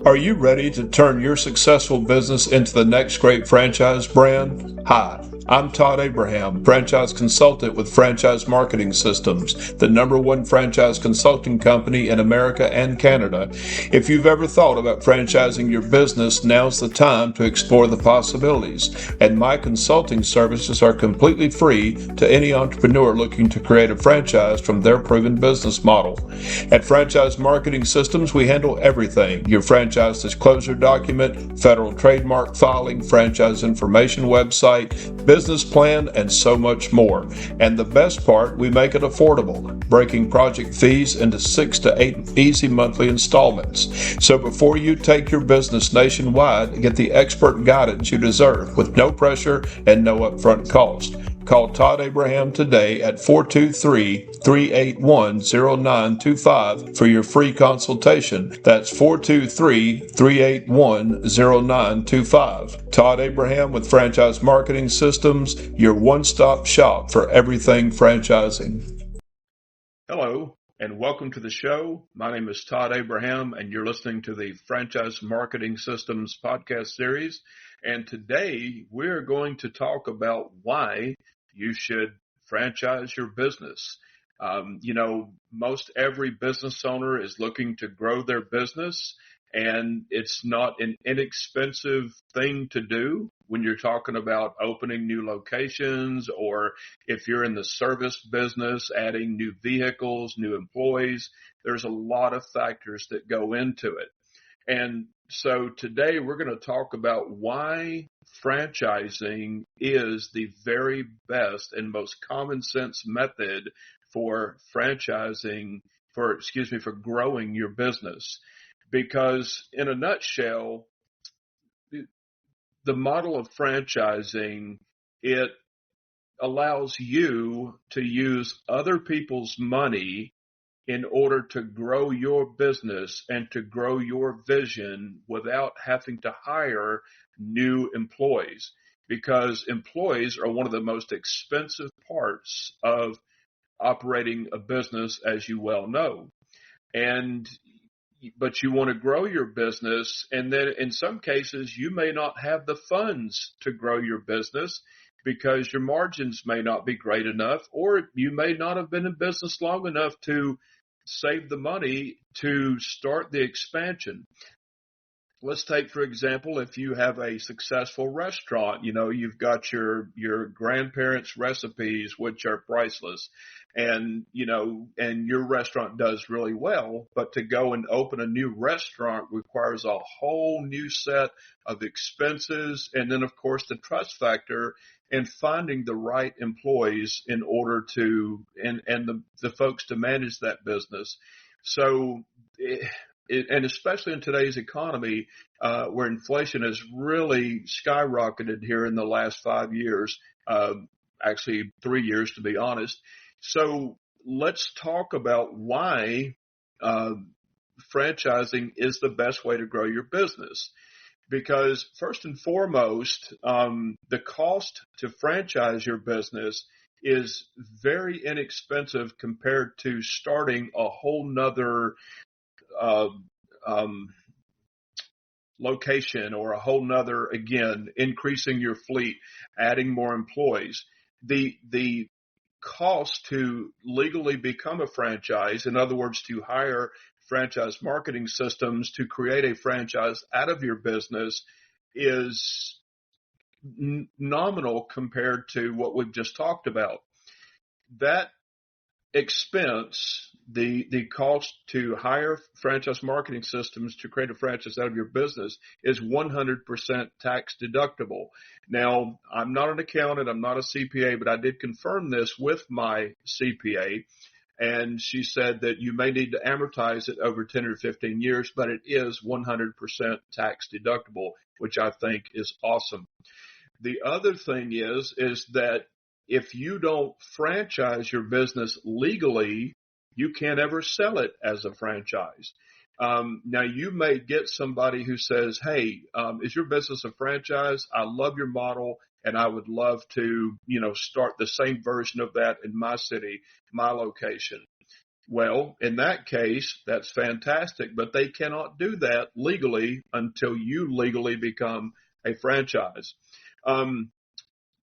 Are you ready to turn your successful business into the next great franchise brand? Hi, I'm Todd Abraham, franchise consultant with Franchise Marketing Systems, the #1 franchise consulting company in America and Canada. If you've ever thought about franchising your business, now's the time to explore the possibilities. And my consulting services are completely free to any entrepreneur looking to create a franchise from their proven business model. At Franchise Marketing Systems, we handle everything: your franchise disclosure document, federal trademark filing, franchise information website, business plan, and so much more. And the best part, we make it affordable, breaking project fees into 6 to 8 easy monthly installments. So before you take your business nationwide, get the expert guidance you deserve with no pressure and no upfront cost. Call Todd Abraham today at 423-381-0925 for your free consultation. That's 423-381-0925. Todd Abraham with Franchise Marketing Systems, your one-stop shop for everything franchising. Hello, and welcome to the show. My name is Todd Abraham, and you're listening to the Franchise Marketing Systems podcast series. And today we're going to talk about why you should franchise your business. Most every business owner is looking to grow their business, and it's not an inexpensive thing to do when you're talking about opening new locations, or if you're in the service business, adding new vehicles, new employees. There's a lot of factors that go into it. And so today we're going to talk about why franchising is the very best and most common sense method for for growing your business. Because in a nutshell, the model of franchising, it allows you to use other people's money in order to grow your business and to grow your vision without having to hire new employees, because employees are one of the most expensive parts of operating a business, as you well know. But you want to grow your business, and then in some cases you may not have the funds to grow your business because your margins may not be great enough, or you may not have been in business long enough to save the money to start the expansion. Let's take, for example, if you have a successful restaurant, you've got your grandparents' recipes, which are priceless, and your restaurant does really well, but to go and open a new restaurant requires a whole new set of expenses. And then, of course, the trust factor and finding the right employees in order to, and the folks to manage that business. So, and especially in today's economy, where inflation has really skyrocketed here in the last 5 years, actually 3 years to be honest. So let's talk about why franchising is the best way to grow your business. Because first and foremost, the cost to franchise your business is very inexpensive compared to starting a whole nother location, or a whole nother, again, increasing your fleet, adding more employees. The cost to legally become a franchise, in other words, to hire Franchise Marketing Systems to create a franchise out of your business, is nominal compared to what we've just talked about. That expense, the cost to hire Franchise Marketing Systems to create a franchise out of your business, is 100% tax deductible. Now, I'm not an accountant, I'm not a CPA, but I did confirm this with my CPA, and she said that you may need to amortize it over 10 or 15 years, but it is 100% tax deductible, which I think is awesome. The other thing is that if you don't franchise your business legally, you can't ever sell it as a franchise. Now, you may get somebody who says, hey, is your business a franchise? I love your model, and I would love to, start the same version of that in my city, my location. Well, in that case, that's fantastic, but they cannot do that legally until you legally become a franchise. Um,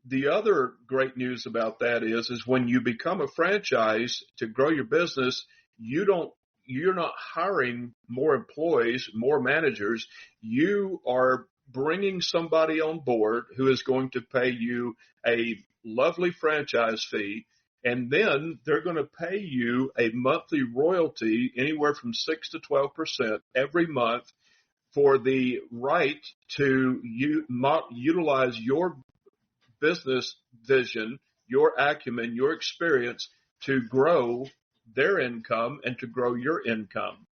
the other great news about that is when you become a franchise to grow your business, you don't, you're not hiring more employees, more managers. You are bringing somebody on board who is going to pay you a lovely franchise fee. And then they're going to pay you a monthly royalty anywhere from 6 to 12% every month for the right to utilize your business vision, your acumen, your experience to grow their income and to grow your income.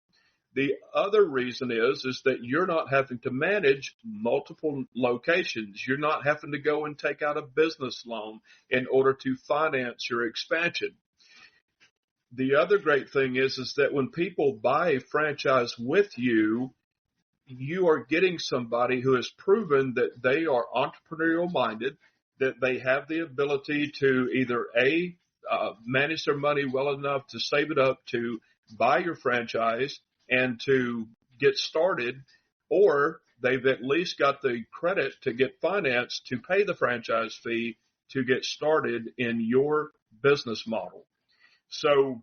The other reason is that you're not having to manage multiple locations. You're not having to go and take out a business loan in order to finance your expansion. The other great thing is that when people buy a franchise with you, you are getting somebody who has proven that they are entrepreneurial minded, that they have the ability to either manage their money well enough to save it up to buy your franchise and to get started, or they've at least got the credit to get financed to pay the franchise fee to get started in your business model. So,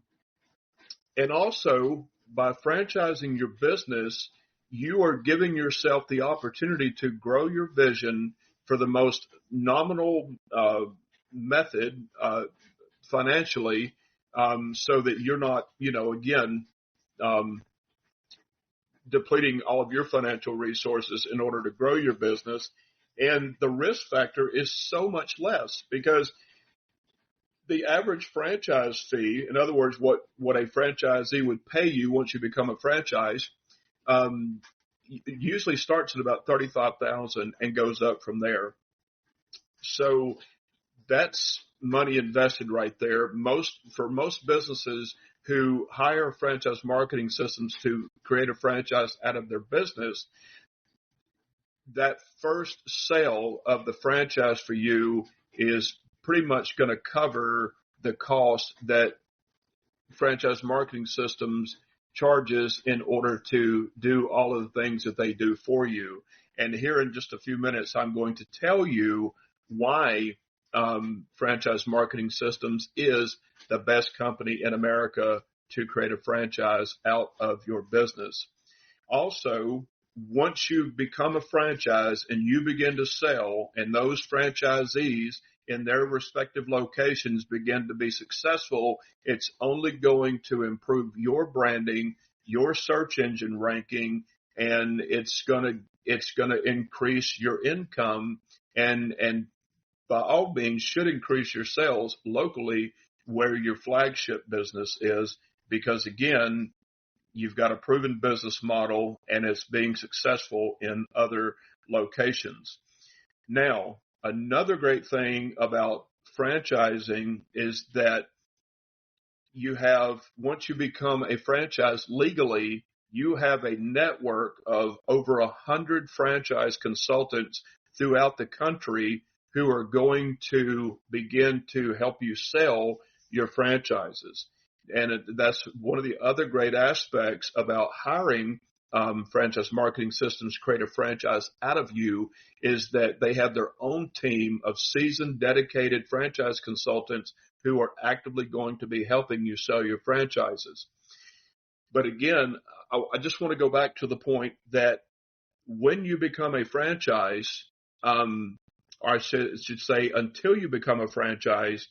and also by franchising your business, you are giving yourself the opportunity to grow your vision for the most nominal method financially, so that you're not, again, um, depleting all of your financial resources in order to grow your business. And the risk factor is so much less because the average franchise fee, in other words, what a franchisee would pay you once you become a franchise, um, usually starts at about 35,000 and goes up from there. So that's money invested right there. For most businesses who hire franchise marketing systems to create a franchise out of their business, that first sale of the franchise for you is pretty much going to cover the cost that franchise marketing systems charges in order to do all of the things that they do for you. And here in just a few minutes, I'm going to tell you why franchise marketing systems is the best company in America to create a franchise out of your business. Also, once you become a franchise and you begin to sell, and those franchisees in their respective locations begin to be successful, it's only going to improve your branding, your search engine ranking, and it's going to increase your income, and by all means should increase your sales locally where your flagship business is, because again, you've got a proven business model and it's being successful in other locations. Now, another great thing about franchising is that once you become a franchise legally, you have a network of over 100 franchise consultants throughout the country who are going to begin to help you sell your franchises. And that's one of the other great aspects about hiring franchise marketing systems to create a franchise out of you, is that they have their own team of seasoned, dedicated franchise consultants who are actively going to be helping you sell your franchises. But again, I just want to go back to the point that when you become a franchise, or I should say until you become a franchise,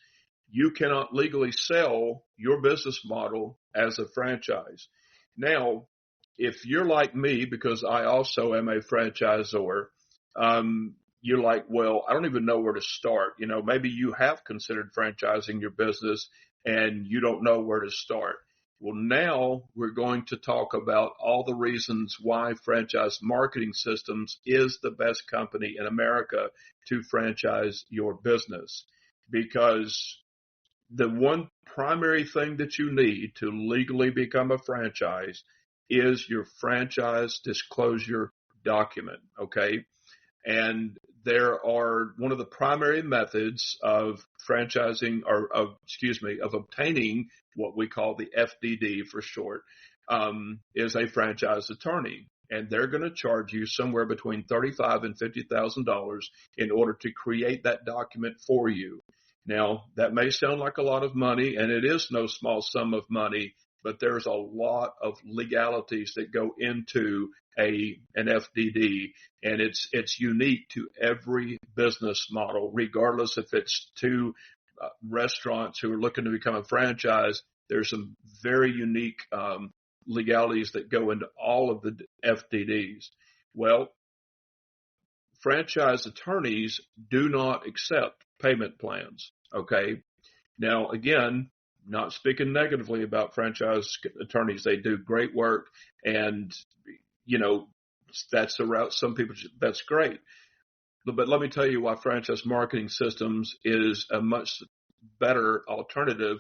you cannot legally sell your business model as a franchise. Now, if you're like me, because I also am a franchisor, you're like, well, I don't even know where to start. Maybe you have considered franchising your business and you don't know where to start. Well, now we're going to talk about all the reasons why Franchise Marketing Systems is the best company in America to franchise your business. Because the one primary thing that you need to legally become a franchise is your franchise disclosure document, okay? And there are one of the primary methods of franchising of obtaining what we call the FDD for short, is a franchise attorney. And they're going to charge you somewhere between $35,000 and $50,000 in order to create that document for you. Now, that may sound like a lot of money, and it is no small sum of money, but there's a lot of legalities that go into an FDD, and it's unique to every business model, regardless if it's two restaurants who are looking to become a franchise. There's some very unique legalities that go into all of the FDDs. Well, franchise attorneys do not accept payment plans. Okay. Now, again, not speaking negatively about franchise attorneys. They do great work, and, that's the route some people, that's great. But let me tell you why Franchise Marketing Systems is a much better alternative,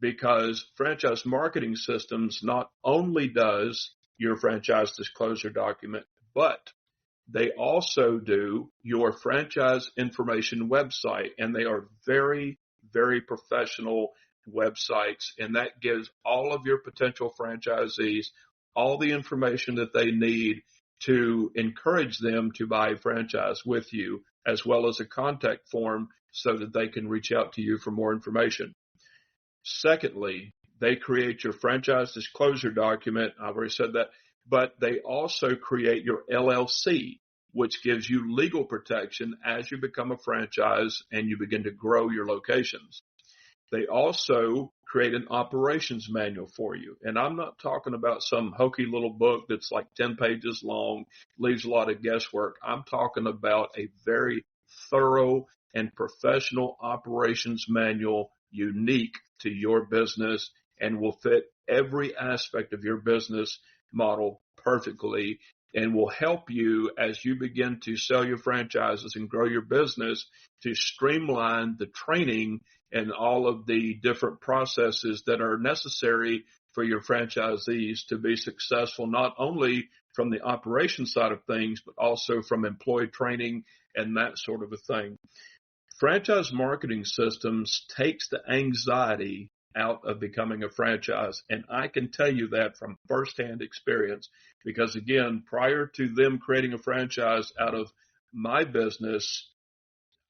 because Franchise Marketing Systems not only does your franchise disclosure document, but they also do your franchise information website, and they are very, very professional websites, and that gives all of your potential franchisees all the information that they need to encourage them to buy a franchise with you, as well as a contact form so that they can reach out to you for more information. Secondly, they create your franchise disclosure document. I've already said that, but they also create your LLC, which gives you legal protection as you become a franchise and you begin to grow your locations. They also create an operations manual for you. And I'm not talking about some hokey little book that's like 10 pages long, leaves a lot of guesswork. I'm talking about a very thorough and professional operations manual unique to your business and will fit every aspect of your business model perfectly, and will help you as you begin to sell your franchises and grow your business to streamline the training and all of the different processes that are necessary for your franchisees to be successful, not only from the operation side of things, but also from employee training and that sort of a thing. Franchise Marketing Systems takes the anxiety out of becoming a franchise. And I can tell you that from firsthand experience, because again, prior to them creating a franchise out of my business,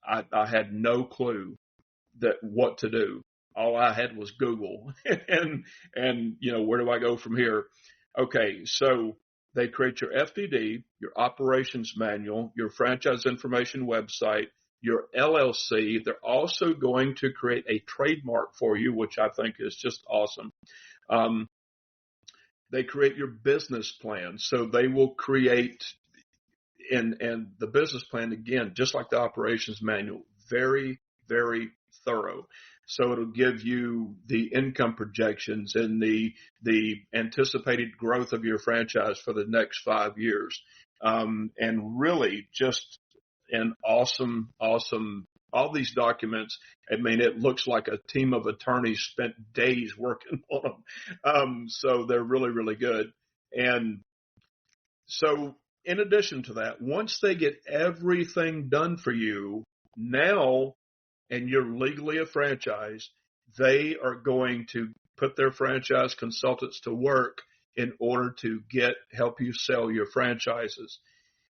I had no clue what to do. All I had was Google and, where do I go from here? Okay. So they create your FDD, your operations manual, your franchise information website, your LLC. They're also going to create a trademark for you, which I think is just awesome. They create your business plan. So they will create, and the business plan, again, just like the operations manual, very, very thorough. So it'll give you the income projections and the anticipated growth of your franchise for the next 5 years. And really just an awesome, all these documents. I mean, it looks like a team of attorneys spent days working on them. So they're really, really good. And so in addition to that, once they get everything done for you now, and you're legally a franchise, they are going to put their franchise consultants to work in order to help you sell your franchises.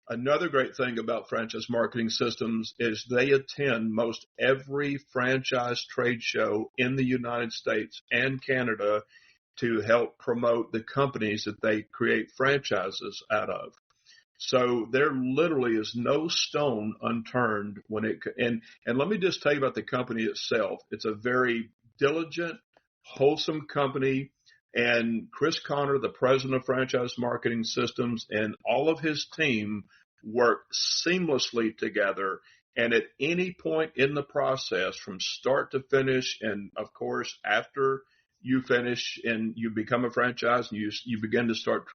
Another great thing about Franchise Marketing Systems is they attend most every franchise trade show in the United States and Canada to help promote the companies that they create franchises out of. So there literally is no stone unturned and let me just tell you about the company itself. It's a very diligent, wholesome company, and Chris Connor, the president of Franchise Marketing Systems, and all of his team work seamlessly together. And at any point in the process, from start to finish, and of course, after you finish and you become a franchise and you begin to start,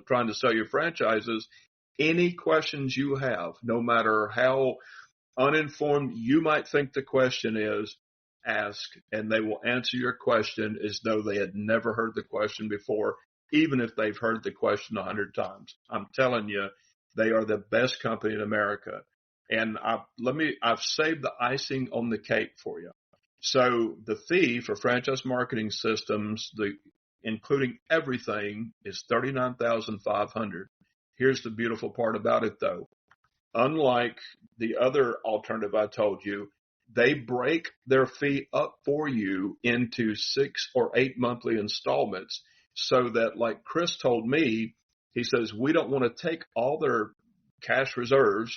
trying to sell your franchises, any questions you have, no matter how uninformed you might think the question is, ask, and they will answer your question as though they had never heard the question before, even if they've heard the question 100 times. I'm telling you, they are the best company in America. And I've saved the icing on the cake for you. So the fee for Franchise Marketing Systems, including everything, is $39,500. Here's the beautiful part about it, though. Unlike the other alternative I told you, they break their fee up for you into 6 or 8 monthly installments, so that, like Chris told me, he says, we don't want to take all their cash reserves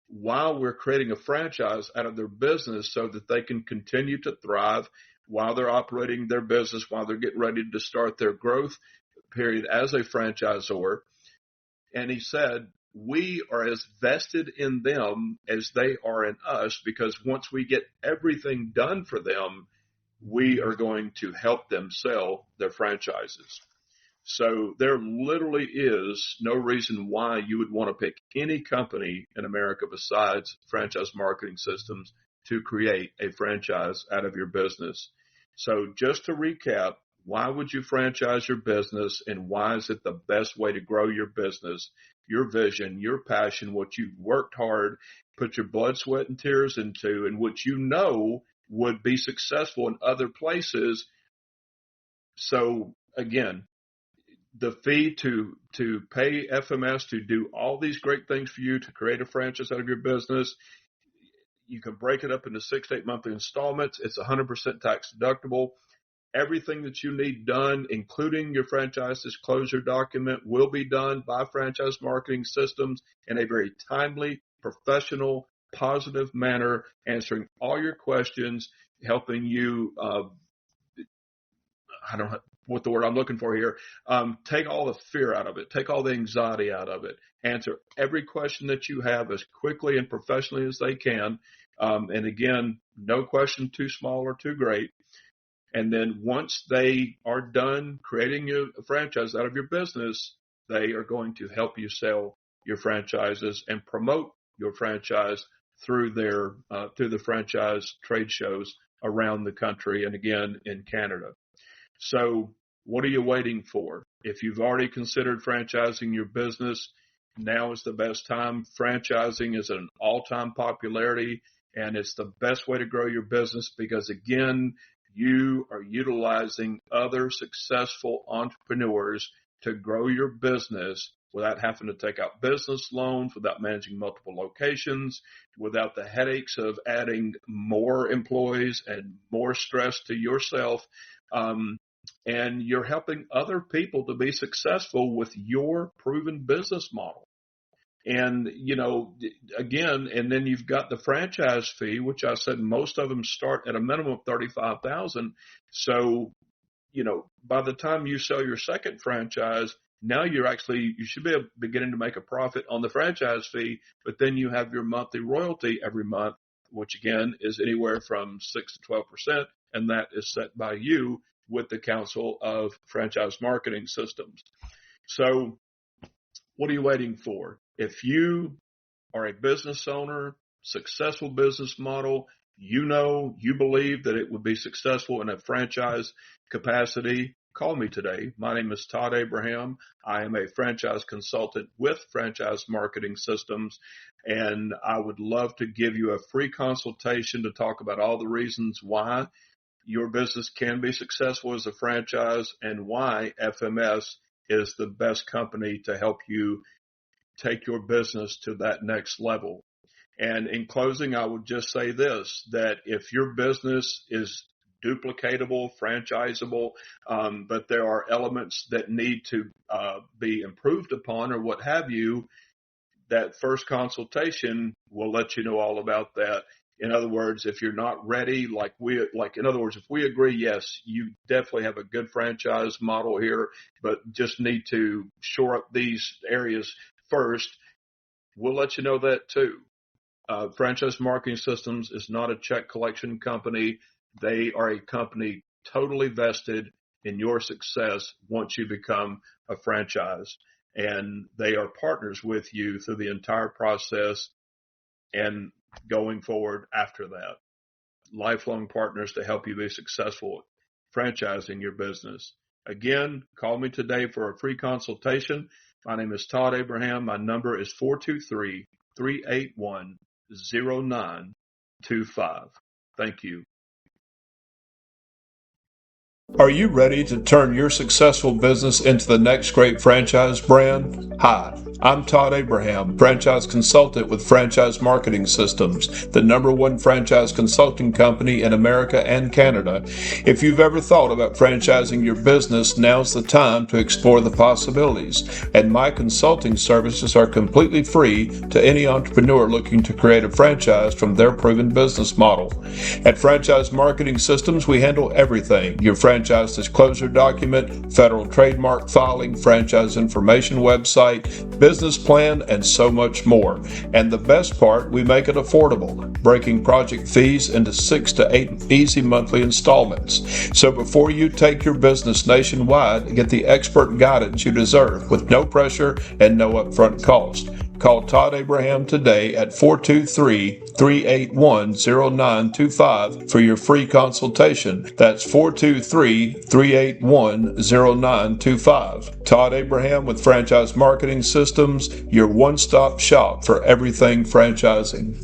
while we're creating a franchise out of their business so that they can continue to thrive while they're operating their business, while they're getting ready to start their growth period as a franchisor. And he said, we are as vested in them as they are in us, because once we get everything done for them, we are going to help them sell their franchises. So there literally is no reason why you would want to pick any company in America besides Franchise Marketing Systems to create a franchise out of your business. So just to recap, why would you franchise your business, and why is it the best way to grow your business, your vision, your passion, what you've worked hard, put your blood, sweat, and tears into, and what you know would be successful in other places? So again, the fee to pay FMS to do all these great things for you, to create a franchise out of your business, you can break it up into 6 to 8 monthly installments. It's 100% tax deductible. Everything that you need done, including your franchise disclosure document, will be done by Franchise Marketing Systems in a very timely, professional, positive manner, answering all your questions, helping you, I don't know what the word I'm looking for here, take all the fear out of it, take all the anxiety out of it, answer every question that you have as quickly and professionally as they can. And again, no question too small or too great. And then once they are done creating a franchise out of your business, they are going to help you sell your franchises and promote your franchise through the franchise trade shows around the country, and again in Canada. So what are you waiting for? If you've already considered franchising your business, now is the best time. Franchising is an all-time popularity, and it's the best way to grow your business, because again, you are utilizing other successful entrepreneurs to grow your business without having to take out business loans, without managing multiple locations, without the headaches of adding more employees and more stress to yourself. And you're helping other people to be successful with your proven business model. And, again, and then you've got the franchise fee, which I said most of them start at a minimum of $35,000. So, by the time you sell your second franchise, now you should be beginning to make a profit on the franchise fee, but then you have your monthly royalty every month, which again is anywhere from 6 to 12%. And that is set by you with the Council of Franchise Marketing Systems. So what are you waiting for? If you are a business owner, successful business model, you believe that it would be successful in a franchise capacity, call me today. My name is Todd Abraham. I am a franchise consultant with Franchise Marketing Systems, and I would love to give you a free consultation to talk about all the reasons why your business can be successful as a franchise and why FMS is the best company to help you take your business to that next level. And in closing, I would just say this, that if your business is duplicatable, franchisable, but there are elements that need to be improved upon or what have you, that first consultation will let you know all about that. In other words, if you're not ready, if we agree, yes, you definitely have a good franchise model here, but just need to shore up these areas first, we'll let you know that too. Franchise Marketing Systems is not a check collection company. They are a company totally vested in your success once you become a franchise. And they are partners with you through the entire process and going forward after that. Lifelong partners to help you be successful franchising your business. Again, call me today for a free consultation. My name is Todd Abraham. My number is 423-381-9999. 0925. Thank you. Are you ready to turn your successful business into the next great franchise brand? Hi, I'm Todd Abraham, franchise consultant with Franchise Marketing Systems, the #1 franchise consulting company in America and Canada. If you've ever thought about franchising your business, now's the time to explore the possibilities. And my consulting services are completely free to any entrepreneur looking to create a franchise from their proven business model. At Franchise Marketing Systems, we handle everything: your franchise disclosure document, federal trademark filing, franchise information website, business plan, and so much more. And the best part, we make it affordable, breaking project fees into 6 to 8 easy monthly installments. So before you take your business nationwide, get the expert guidance you deserve with no pressure and no upfront cost. Call Todd Abraham today at 423-381-0925 for your free consultation. That's 423-381-0925. Todd Abraham with Franchise Marketing Systems, your one-stop shop for everything franchising.